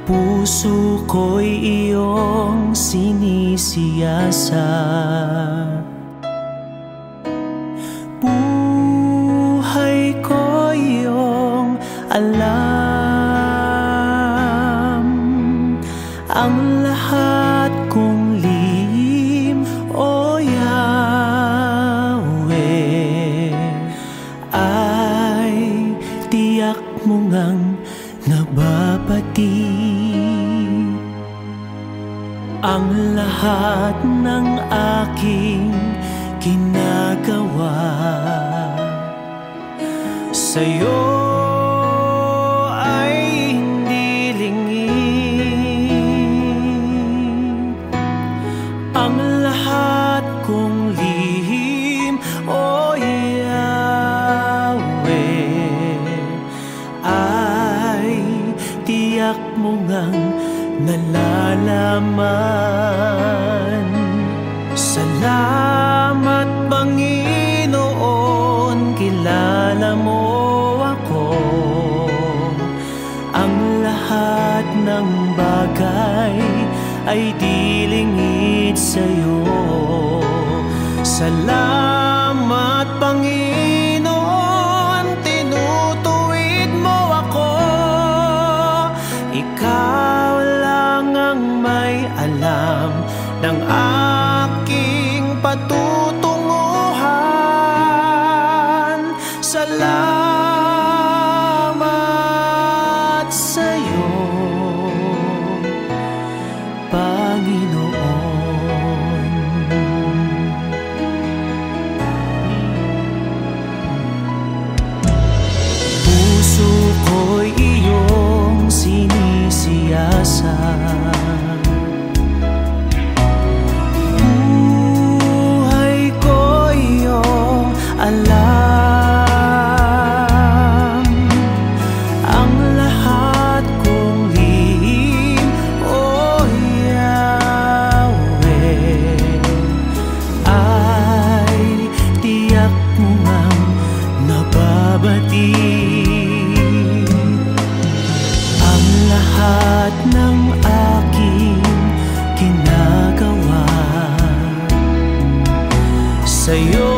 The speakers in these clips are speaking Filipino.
Puso ko'y iyong sinisiyasat, buhay ko'y iyong alam. Ang lahat kong lihim, O Yahweh, ay tiyak mo ngang nababati. Ang lahat ng aking ginagawa sa'yo ay hindi lingid. Ang lahat kong lihim, O Yahweh, ay tiyak mo ngang nalalaman. Salamat Panginoon, kilala mo ako. Ang lahat ng bagay ay di lingid sa'yo. Salamat Panginoon, tinutuwid mo ako. Ikaw lang ang may alam ng aking patutunguhan. Salamat sa'yo, Panginoon. Puso ko'y iyong sinisiyasat, alam. Ang lahat kong lihim, O Yahweh, ay tiyak mo ngang nababati. Ang lahat ng aking ginagawa sa'yo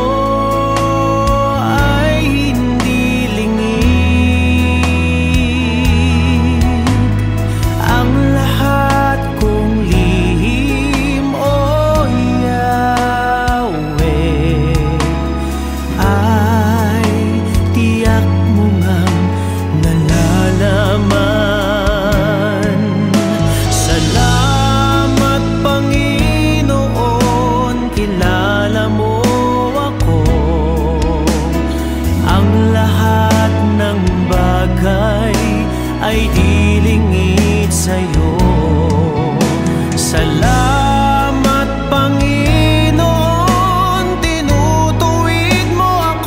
ay di lingid sa'yo. Salamat Panginoon, tinutuwid mo ako.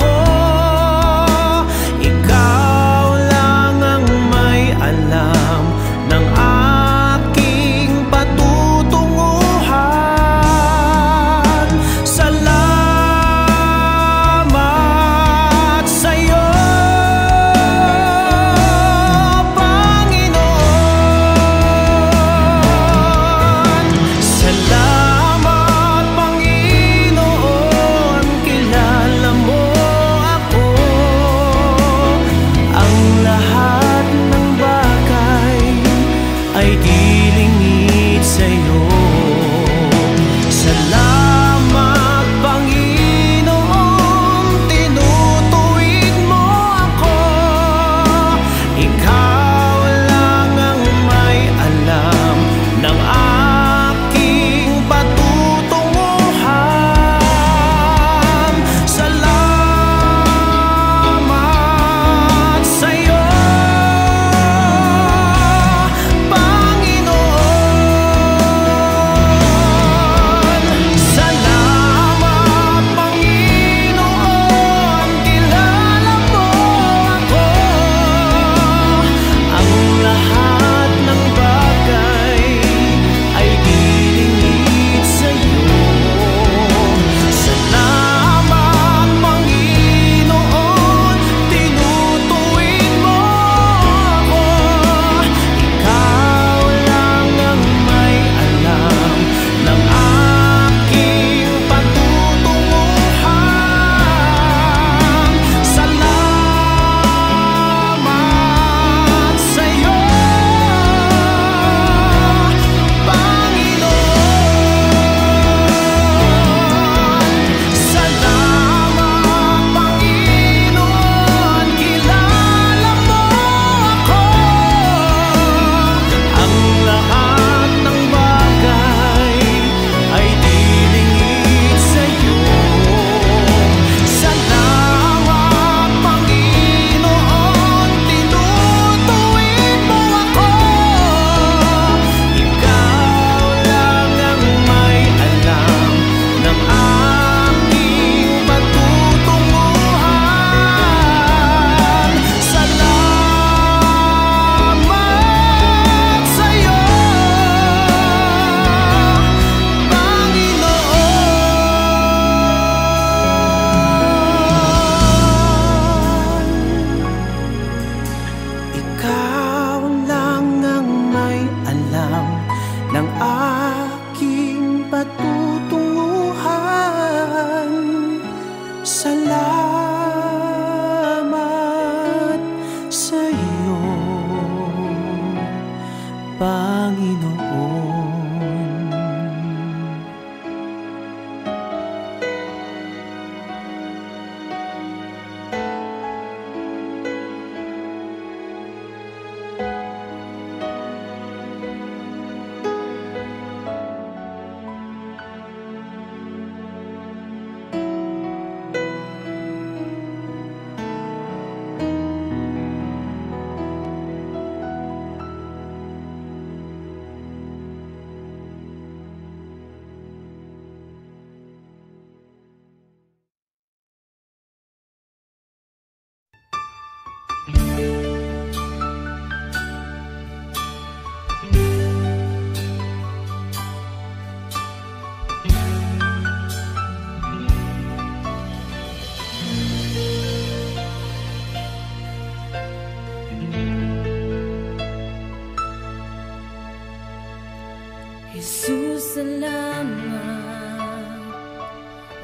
salamat.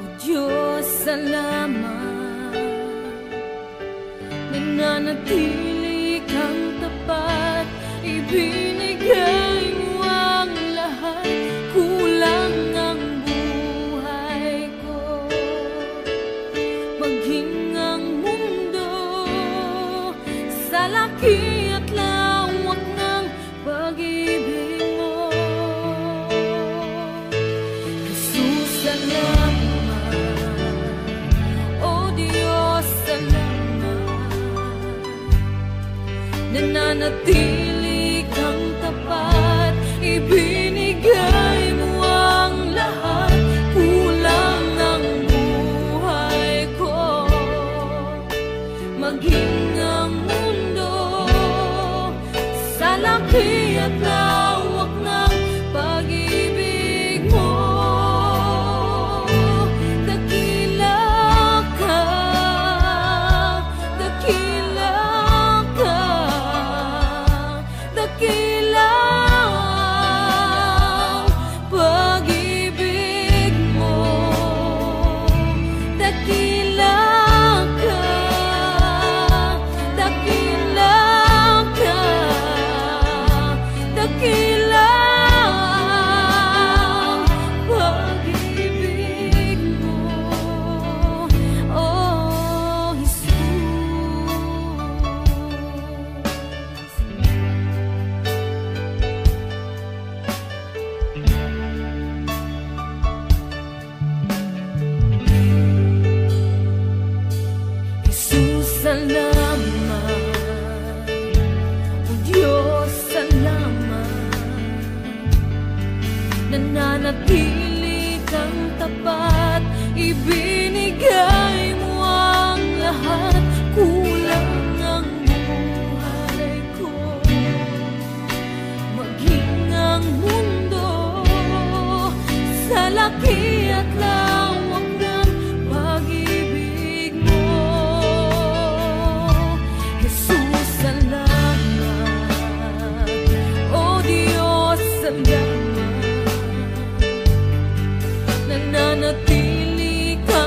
O Diyos, salamat. Nananatili kang tapat, ibinigay mo ang lahat. Kulang ang buhay ko, maging ang mundo sa laki at lawak ng pag-ibig mo. Jesus, salamat. O Diyos, salamat. Nananatili kang tapat, ibinigay mo ang lahat. Kulang ang buhay ko, maging ang mundo sa laki at lawak ng pag-ibig mo. Dakila ka, dakila ka, dakila ang pag-ibig mo. Dakila ka, dakila ka, dakila ang pag-ibig mo. Oh, Jesus. Jesus, salamat. O Diyos, salamat. Nananatili kang tapat, ibinigay mo ang lahat. Kulang ang buhay ko, maging ang mundo sa laki at lawak ng pag-ibig mo. Jesus, salamat. O Diyos, salamat. Nananatili ka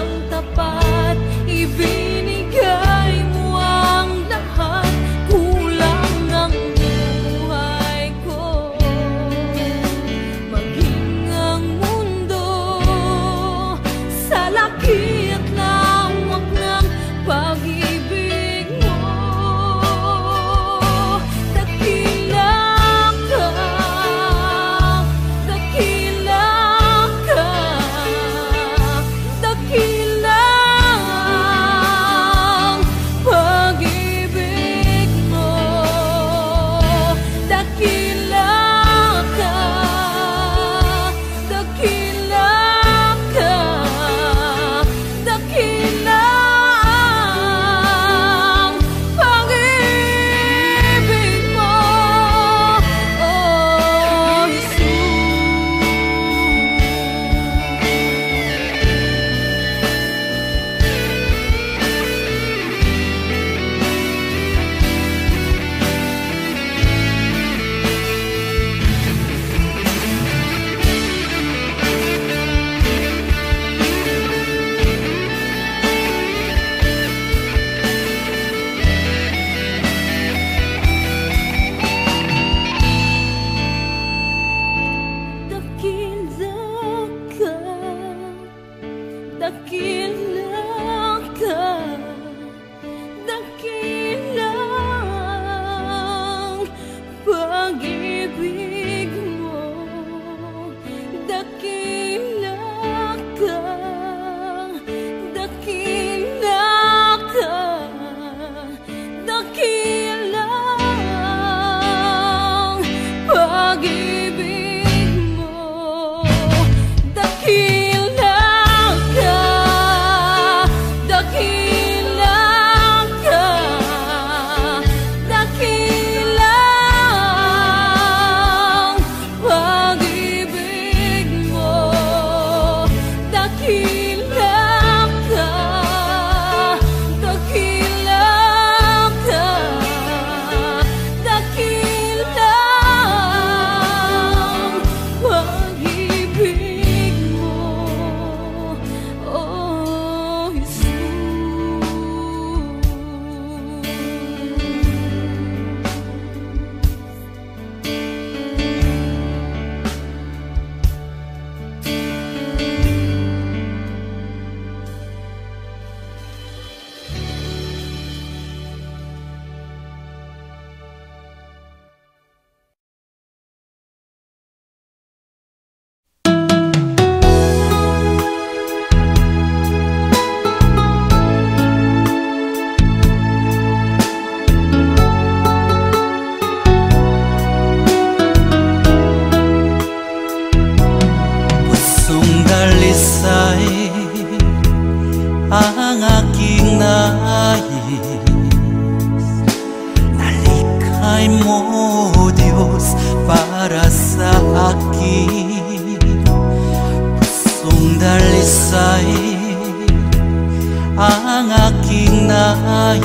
aking nais.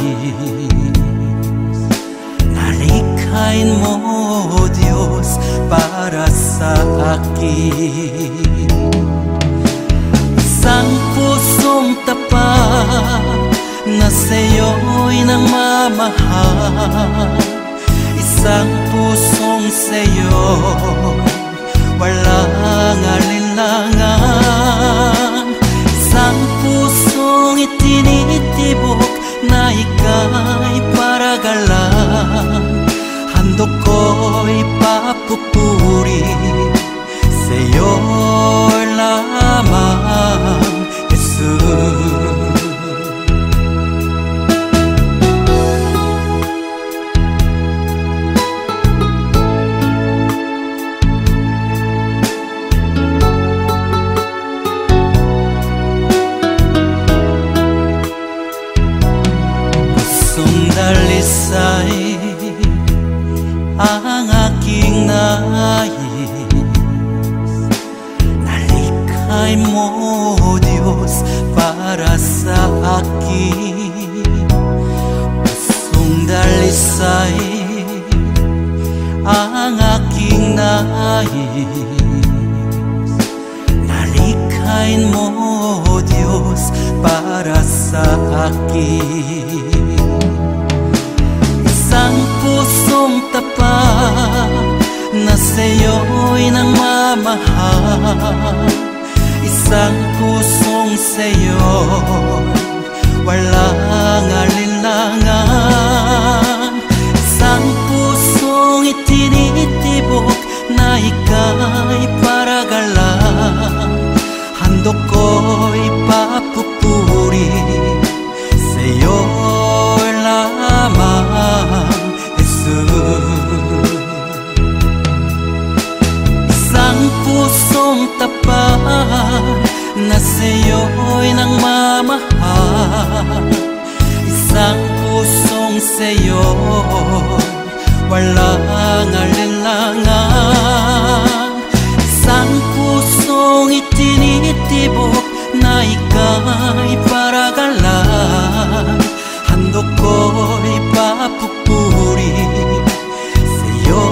Nalikhain mo, Diyos, para sa akin. Isang pusong tapat na sa'yo'y nangmamahal. Isang pusong sa'yo, walang alinlangan. Isang pusong itinitibok na ika'y paragalan. Handog ko'y papupuri sa'yo lamang, Jesus. Dalisay ang aking nais. Nalikhain mo, Diyos, para sa akin. Pusong dalisay ang aking nais. Nalikhain mo, Diyos, para sa akin. Isang pusong tapat na sa'yo'y nangmamahal. Isang pusong sa'yo, walang alinlangan. Isang pusong itinitibok na ika'y paragalan. Handog ko'y papupuri sa'yo lamang, Jesus. Isang pusong tapat na sa'yo'y nangmamahal. Isang pusong sa'yo, walang alinlangan. Isang pusong itinitibok na ika'y paragalan. Handog ko'y papupuri sa'yo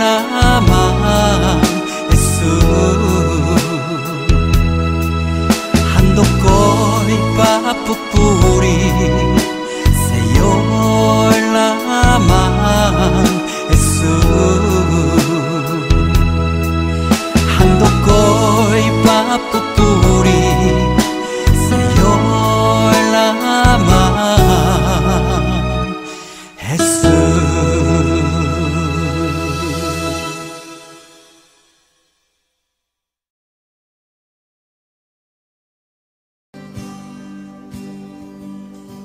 lamang, Jesus. Handog ko'y papupuri sa'yo lamang, Jesus. Handog ko'y papupuri sa'yo lamang, Jesus.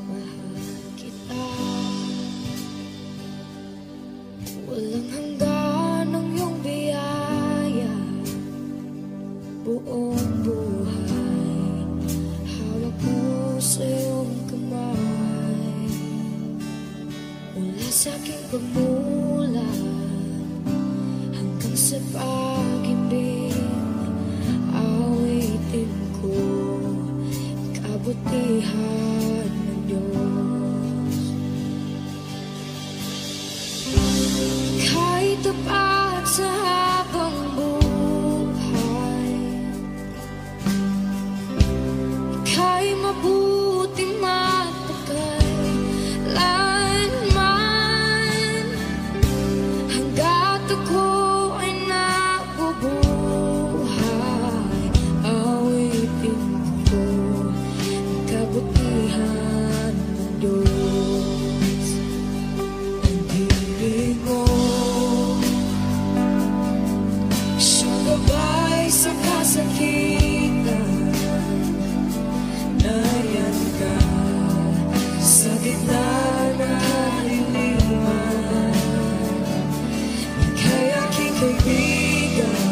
Mahal kita, walang hanggan ang iyong biyaya. Buong buhay, hawak mo sa iyong kamay. Mula sa aking pagmulat hanggang sa pag-ibig, awitin ko kabutihan ng Diyos. Kahit tapat sa habang buhay, ika'y mabuting matagal lanman. Hanggat ako ay nabubuhay, awitin ko ang kabutihan ng Diyos. Ang ibig mo, siyang gabay sa kasakitan. Nariyan ka sa gitna ng kaliliman. Ika'y aking kaibigan,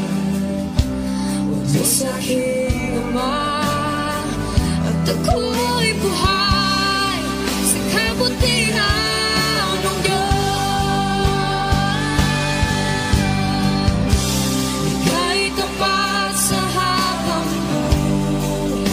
huwag mo sa'king ama. At ako'y buhay sa kabutihan ng Diyos. Ika'y tapat sa habang buhay.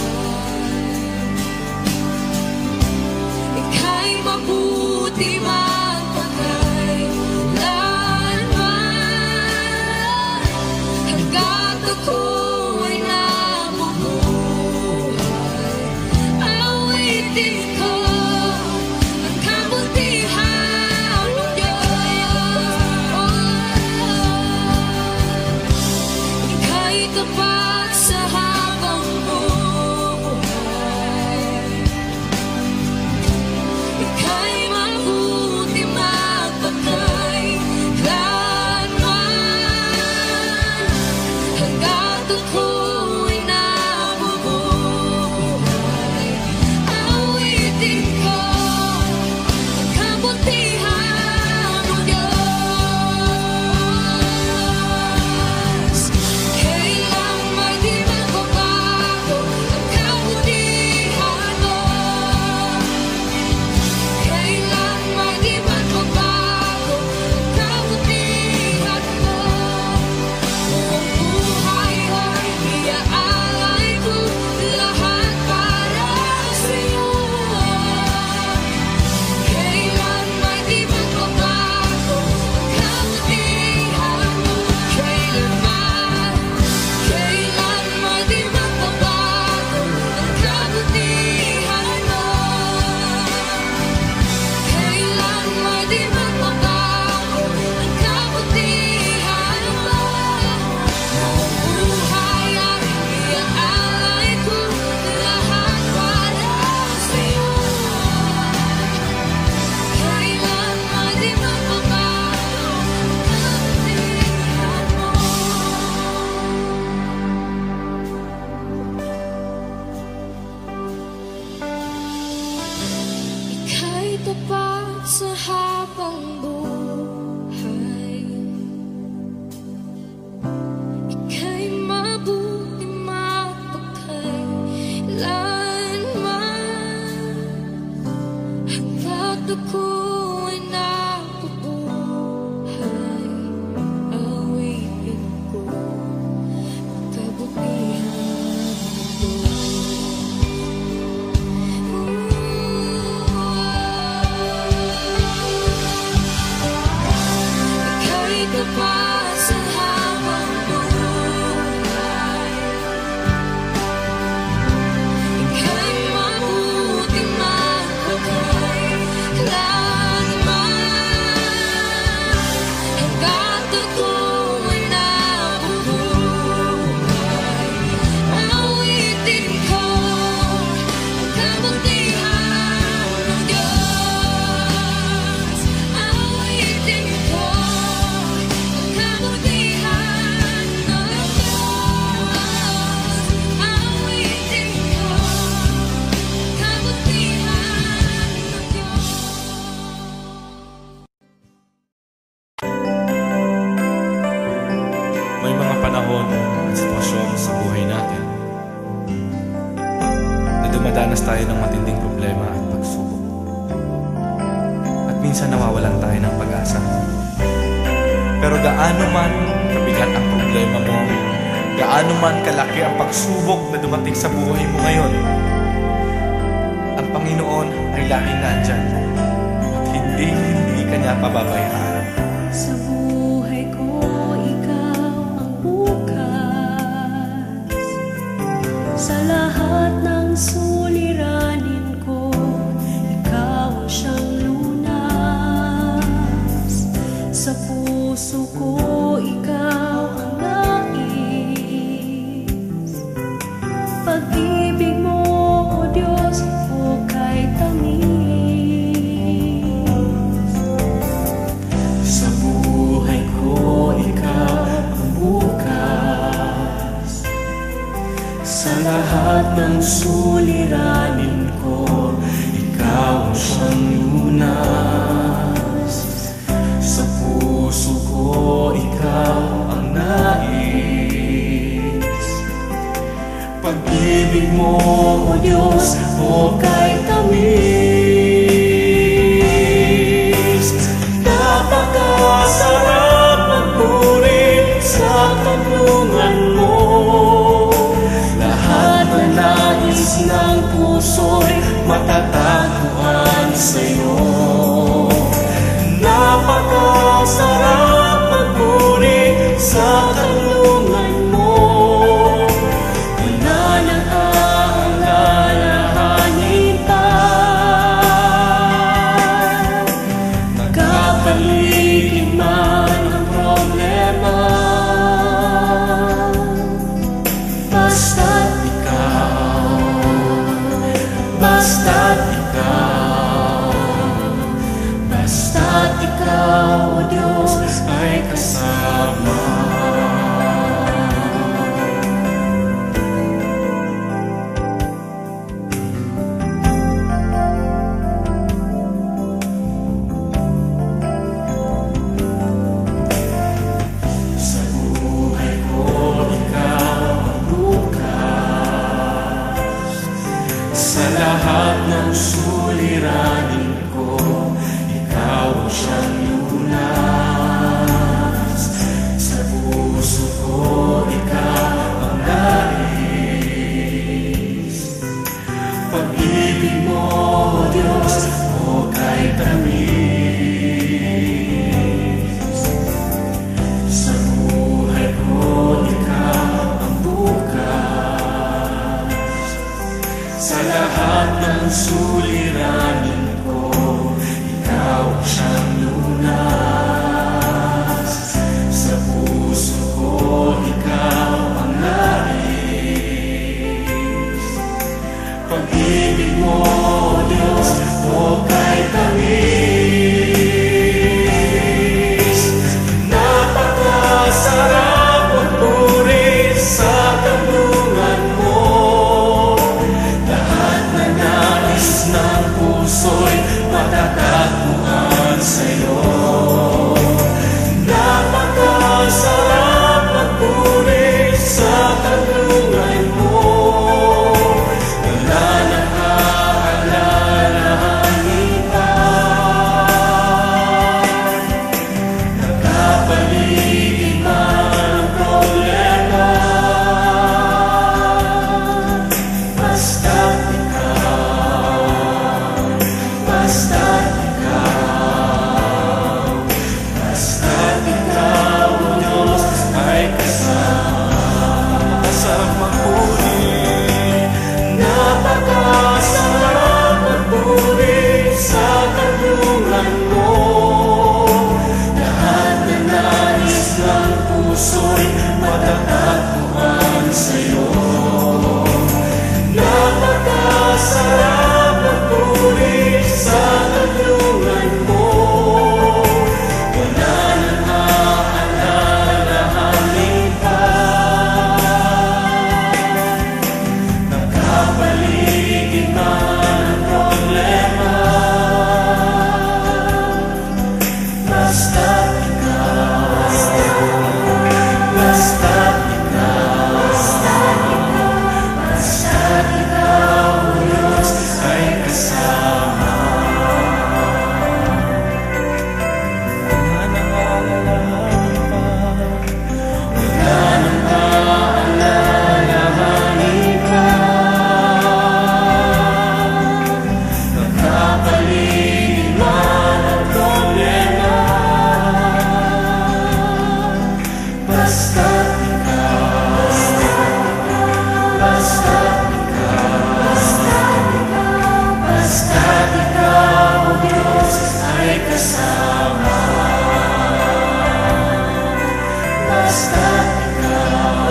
tapat sa habang buhay. Ika'y mabuti mapagkailanman, hanggat ako'y nabubuhay. Awitin ko ang kabutihan mo. Ika'y tapat sa habang buhay. Ika'y mabuti mapagkailanman, hanggat ako'y nabubuhay. Awitin ko ang kabutihan ng Diyos. Awitin ko ang kabutihan ng Diyos. Awitin ko ang kabutihan ng Diyos. May mga panahon at sitwasyon sa buhay natin na dumadanas tayo ng matinding problema at pagsubok. At minsan nawawalan tayo ng pag-asa. Pero gaano man kabigat ang problema mo, gaano man kalaki ang pagsubok na dumating sa buhay mo ngayon, ang Panginoon ay laging nandyan at hindi ka niya pababayaan. Sa buhay ko, ikaw ang bukas. Sa lahat ng suliranin ko, ikaw ang siyang lunas. Sa puso ko, ikaw ang nais. Pag-ibig mo, O Diyos, hukay tamis. Sa buhay ko, ikaw ang bukas. Sa lahat ng suliranin ko, ikaw ang siyang lunas. Sa puso ko, ikaw ang nais. Pag-ibig mo, O Diyos, hukay tamis. Napakasarap magpuri sa tanungan mo. Lahat na nais ng puso'y matatagpuan sa'yo. Napakasarap magpuri sa tanungan mo. Wala nang aalalahanin pa. Nagkapaligid man ang problema, basta't ikaw, basta't ikaw, basta't ikaw, O Diyos, ay kasama. Sa buhay ko, ikaw ang bukas. Sa lahat ng suliranin ko, ikaw ang siyang lunas. matatagpuan sa'yo. Napakasarap magpuri sa kanlungan mo. Wala nang aalalahanin pa. Nakapaligid man ang problema, basta't ikaw, basta't ikaw, o Diyos, ay kasama. Napakasarap magpuri, napakasarap magpuri sa kanlungan mo. Lahat na nais ng puso'y matatagpuan sa'yo. Napakasarap magpuri sa kanlungan mo. Wala nang aalalahanin pa. Nakapaligid man ang problema, basta't ikaw, basta't ikaw, o Diyos, ay kasama. Wala nang aalalahanin pa, wala nang aalalahanin pa. Nakapaligid man ang problema, basta't ikaw, basta't ikaw, o Diyos, ay kasama. Basta't ikaw,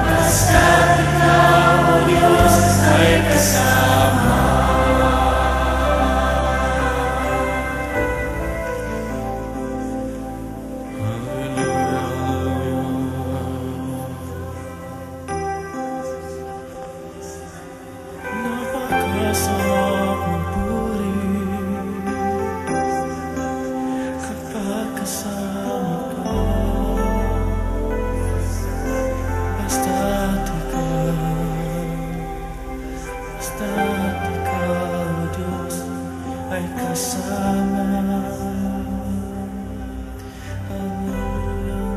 basta't ikaw, o Diyos, ay kasama. Napakasarap magpuri kapag kasama ka. Basta't ikaw, o Diyos, ay kasama. Hallelujah.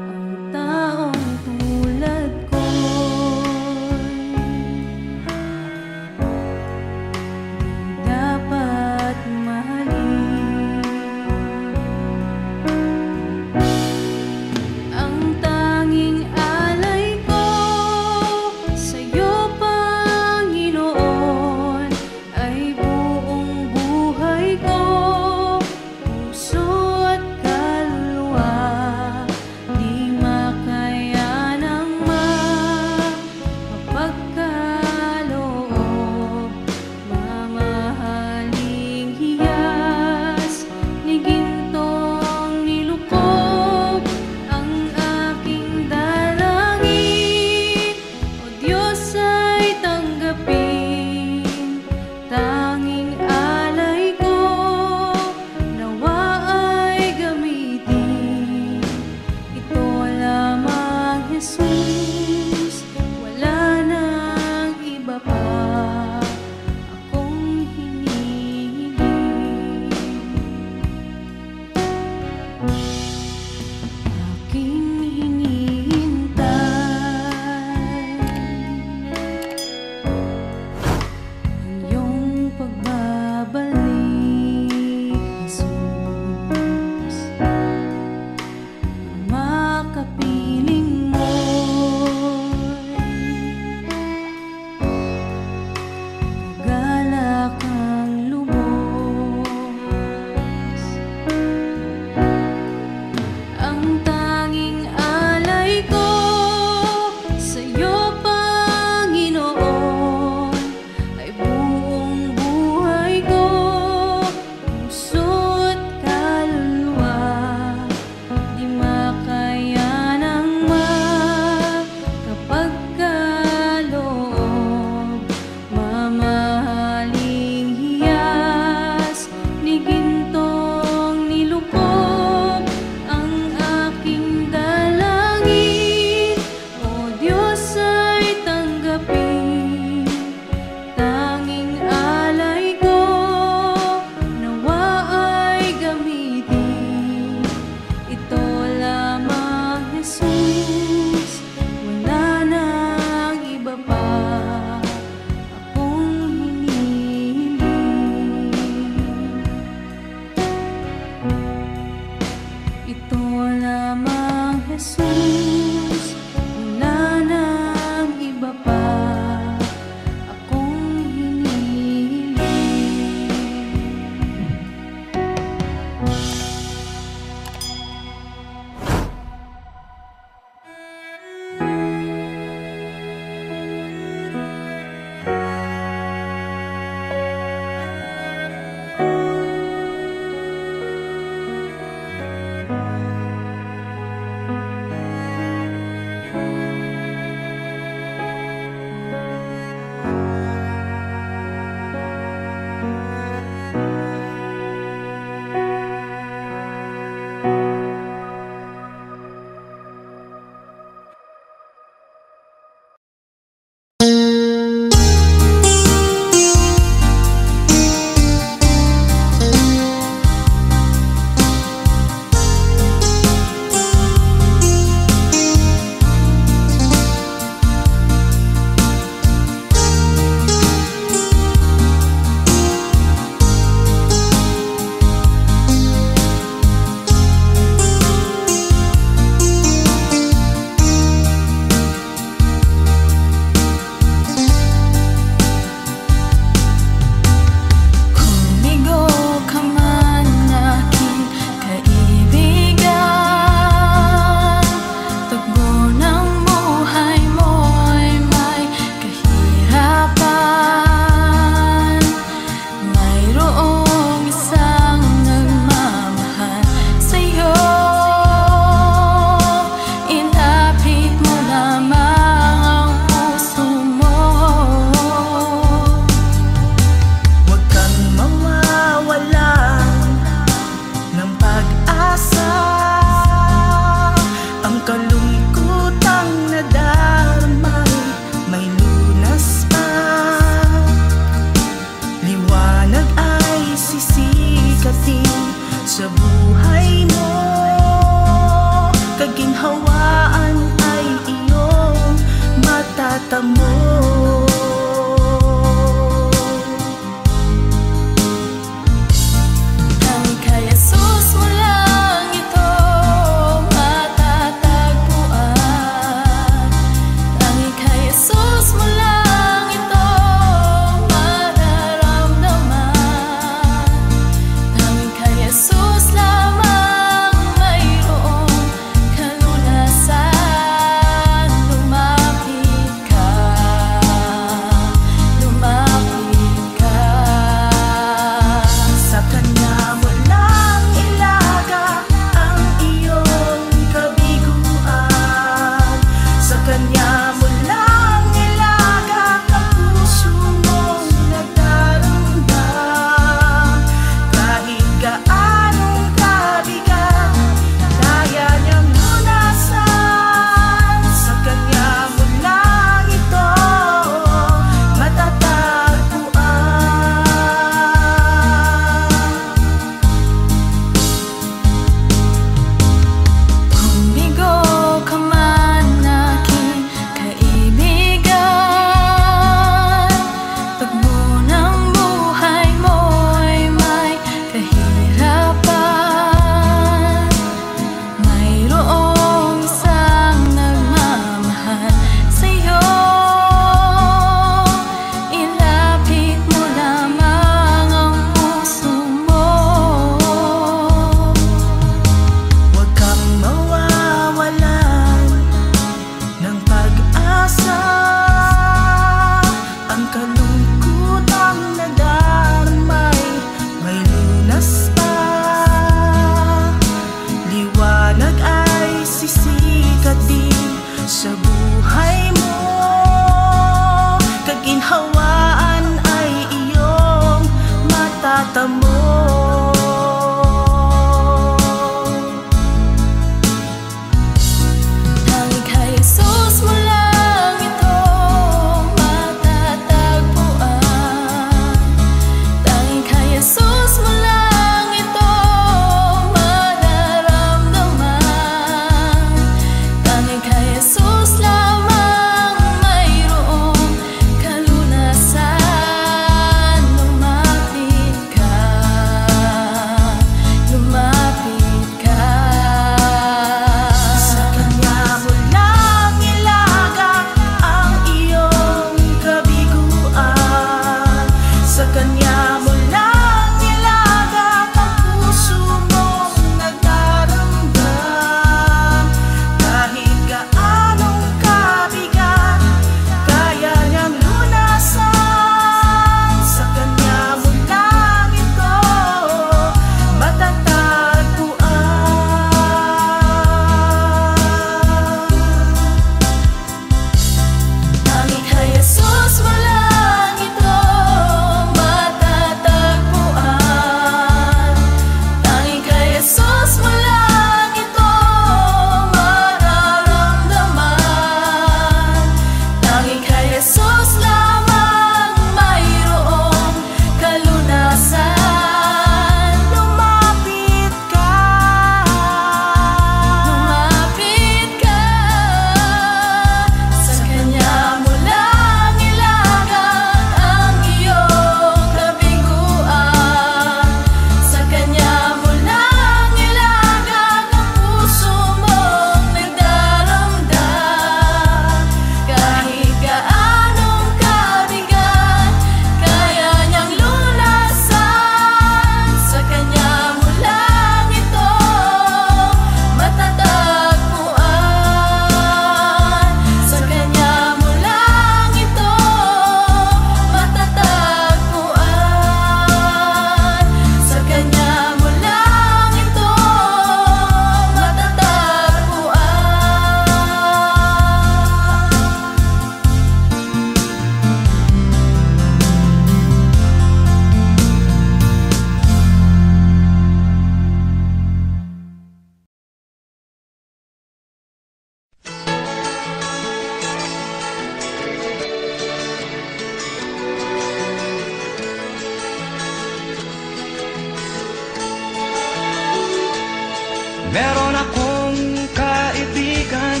Meron akong kaibigan,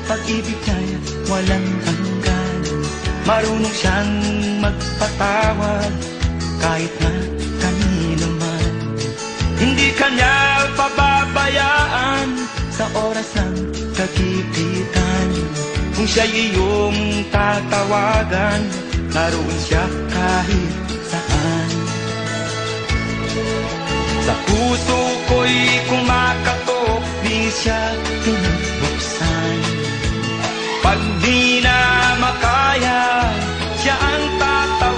pag-ibig niya'y walang hanggan. Marunong siyang magpatawad kahit na kanino man. Hindi kanya pababayaan sa oras ng kagipitan. Kung siya'y iyong tatawagan, naroon siya kahit saan. Sa puso ko'y kumakatok, di siya pinubuksan. Pag di na makaya, siya ang tatawagan.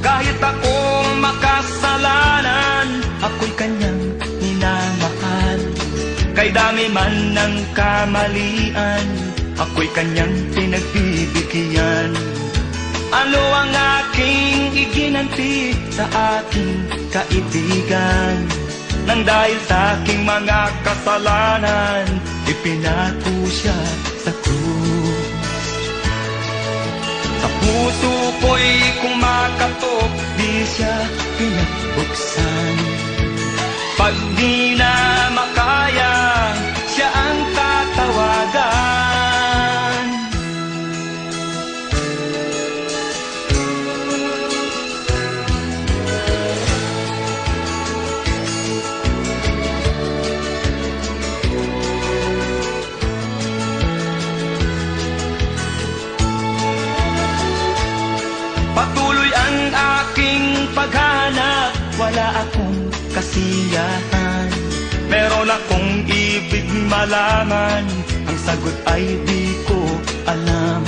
Kahit ako makasalanan, ako'y kanyang minamahal. Kay dami man ng kamalian, ako'y kanyang pinagbibigyan. Ano ang aking iginanti sa aking kaibigan? Nang dahil sa aking mga kasalanan, ipinako siya sa krus. Sa puso ko'y kumakatok, di siya pinagbuksan. Pag di na makaya, siya ang tatawagan. Patuloy ang aking paghanap, wala akong kasiyahan. Meron akong ibig malaman, ang sagot ay di ko alam.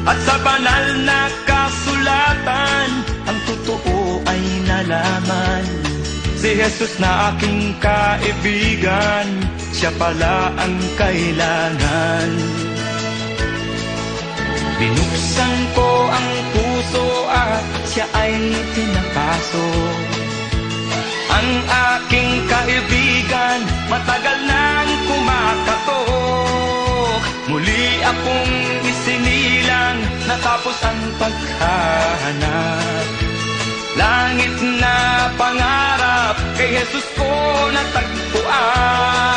At sa banal na kasulatan, ang totoo ay nalaman. Si Jesus na aking kaibigan, siya pala ang kailangan. Binuksan ko ang puso at siya ay pinapasok. Ang aking kaibigan, matagal nang kumakatok. Muli akong isinilang, natapos ang paghahanap. Langit na pangarap, kay Jesus ko natagpuan.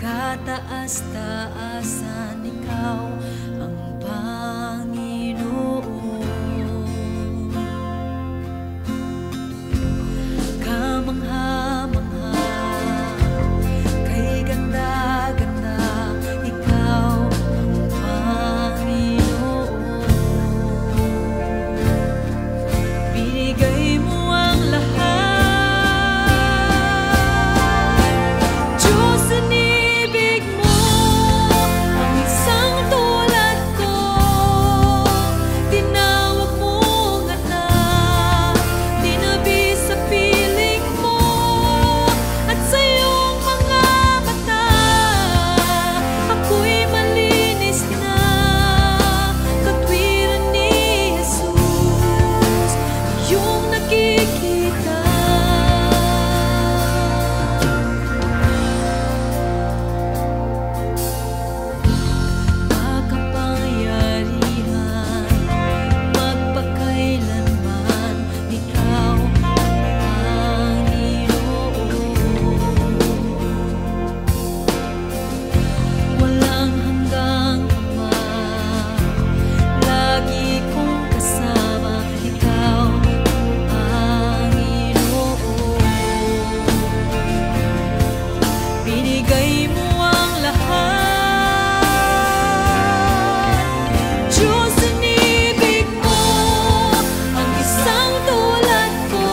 Kataas-taasan, ikaw ang Panginoon. Kamangha-mangha, kay ganda-ganda, ikaw ang Panginoon. Binigay mo ang lahat, Diyos, inibig mo ang isang tulad ko. Tinawag mong anak, tinabi sa piling mo, at sa iyong mga mata ako'y malinis na, katwiran ni Jesus, iyong nakikita. Makapangyarihan, magpakailanman, ikaw ang Panginoon. Walang hanggang Ama, lagi kong kasama, ikaw ang Panginoon. Binigay mo ang lahat, Diyos, inibig mo ang isang tulad ko.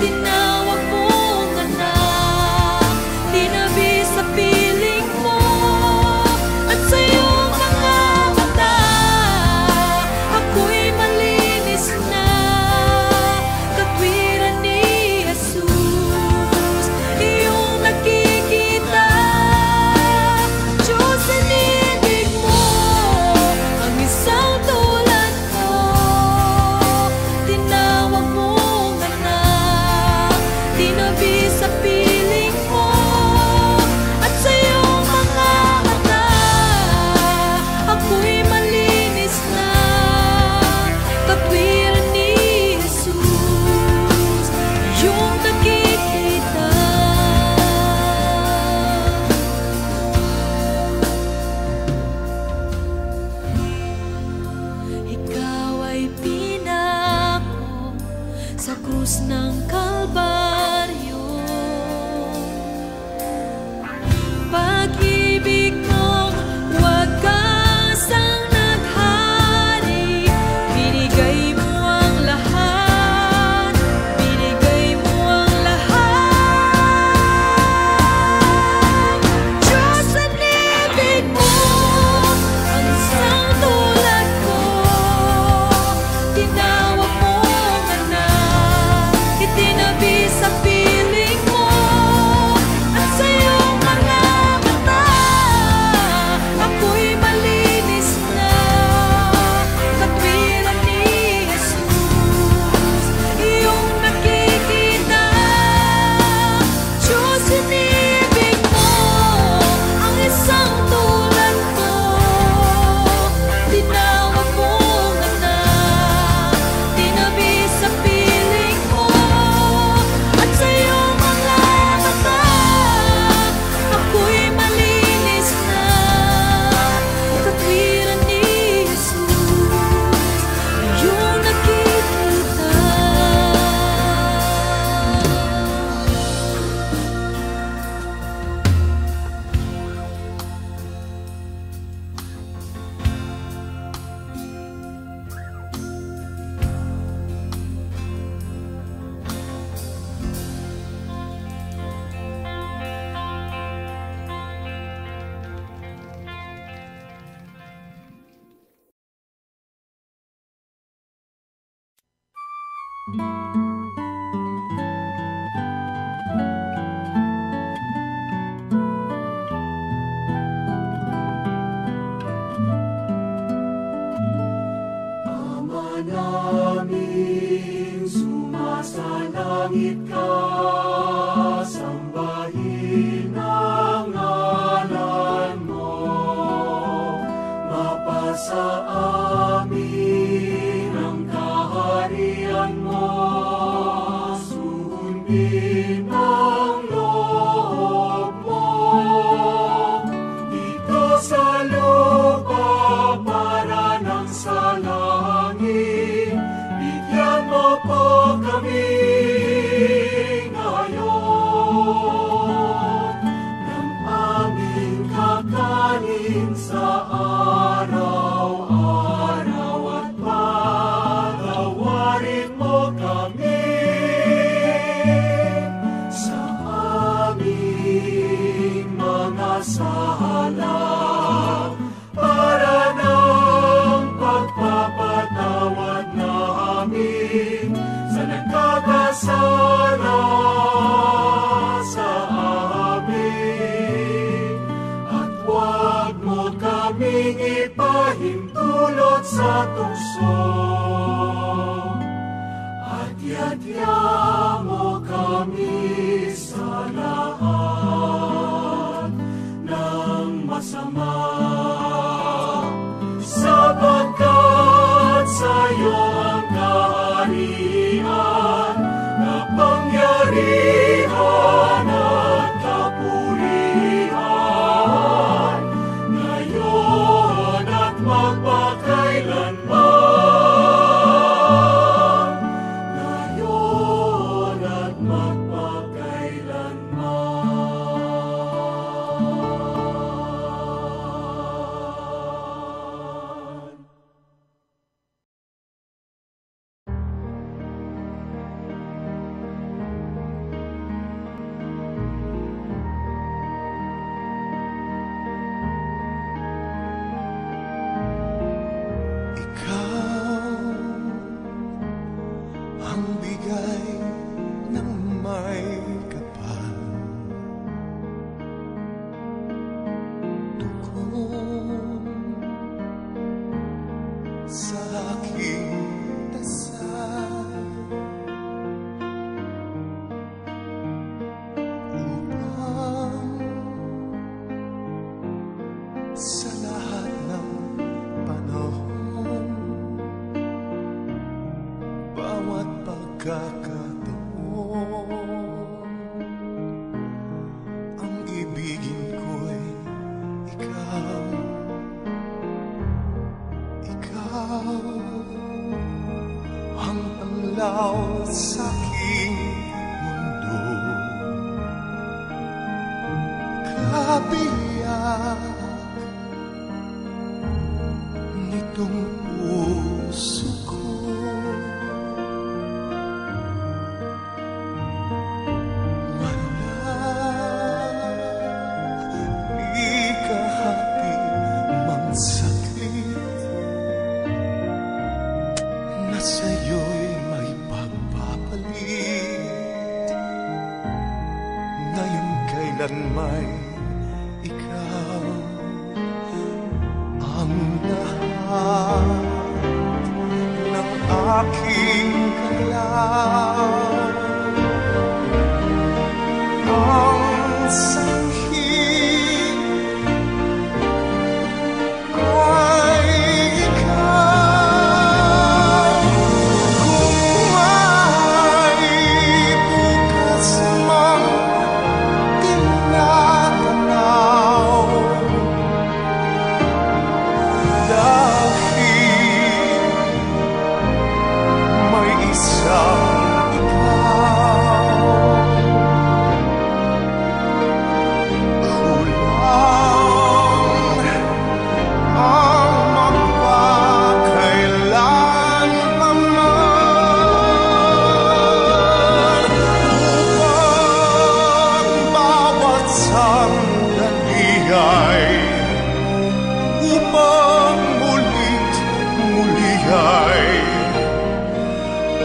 Tinawag mong anak, tinabi sa piling mo, at sa iyong mga mata ako'y malinis na, katwiran ni Jesus, iyong nakikita. Diyos, inibig mo ang isang tulad ko. Tinawag mong anak, tinabi sa piling mo, at sa iyong mga mata ako'y malinis na, katwiran ni Jesus, iyong nakikita. Ikaw ay pinako sa krus ng Kalbaryo. Pag-ibig mong wagasang naghari, binigay mo ang lahat, binigay mo ang lahat. Diyos, inibig mo ang isang tulad ko. Namin sumasalangit ka, sambahin ang ngalan mo, mapasa amin ang kaharian mo, sundin ang loob mo, dito sa lupa para ng sa langit. Bigyan mo po kami ngayon ng aming kakanin sa araw-araw at patawarin mo kami sa aming mga sala para ng pagpapatawad namin sa nagkakasala sa amin. At huwag mo kaming ipahintulot sa tukso, at yadya mo kami sa lahat ng masama. Sapagkat sa'yo ang kaharian, kapangyarihan at kapurihan, ngayon at magpakailanman, ngayon at magpakailanman.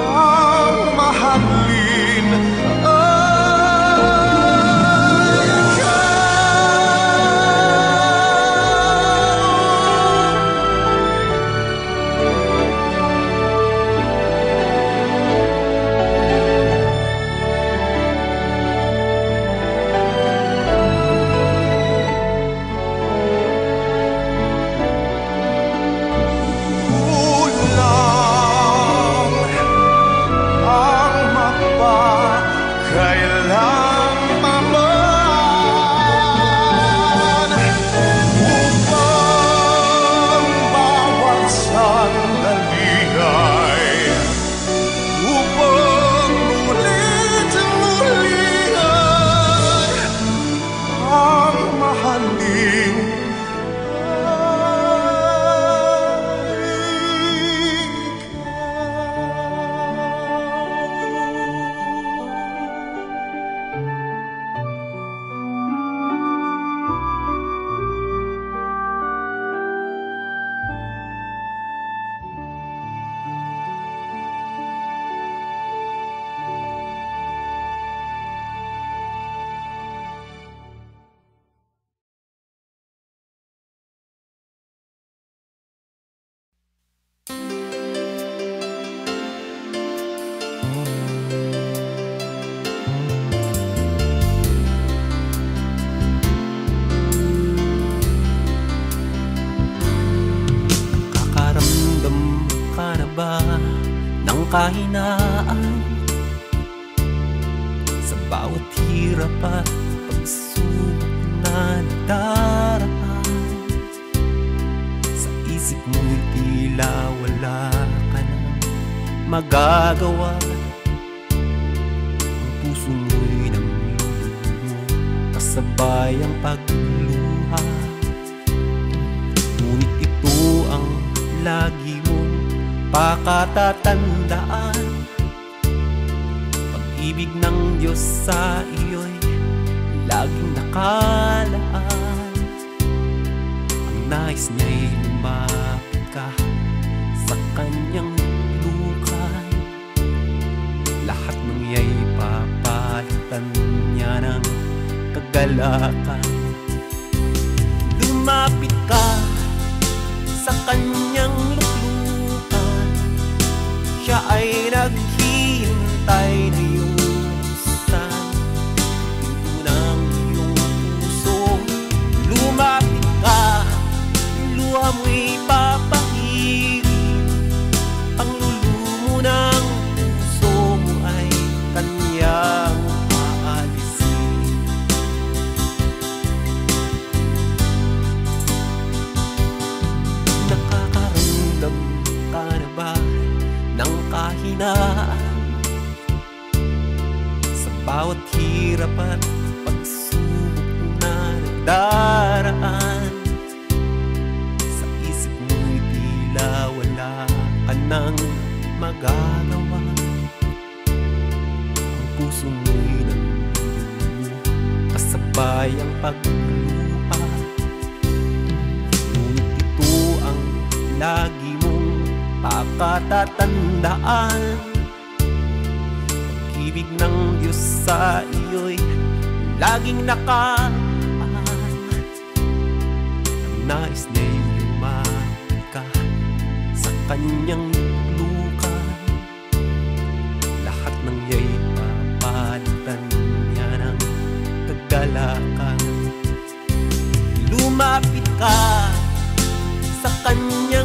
Ang kahinaan, sa bawat hirap at pagsubok na nadaraan. Sa isip mo'y tila wala ka nang magagawa. Ang puso mo'y namlulumo, kasabay ang pagluha. Ngunit ito ang lagi mong pakatatandaan. Pag-ibig ng Diyos sa iyo'y laging nakalaan. Ang nais niya'y lumapit ka sa kanyang lukan. Lahat ng iya'y papalitan niya ng kagalakan. Lumapit ka sa kanyang luklukan, siya ay naghihintay na iyong buksan pinto ng iyong puso. Lumapit ka, luha mo'y papahirin, ang lulumo ng puso mo ay kanyang aalisin. Nakakaramdam ka na ba ng kahinaan? Sa bawat hirap at pagsubok na nagdaraan, sa isip mo'y tila wala ka nang magagawa. Ang puso mo'y nalulumo, kasabay ang pagluha. Ngunit ito ang lagi mong pakatatandaan. Pag-ibig ng Diyos sa iyo'y laging nakaan. Ang nais niya'y lumapit ka sa kanyang lukan. Lahat ng iya'y papalitan niya ng kagalakan. Lumapit ka sa kanyang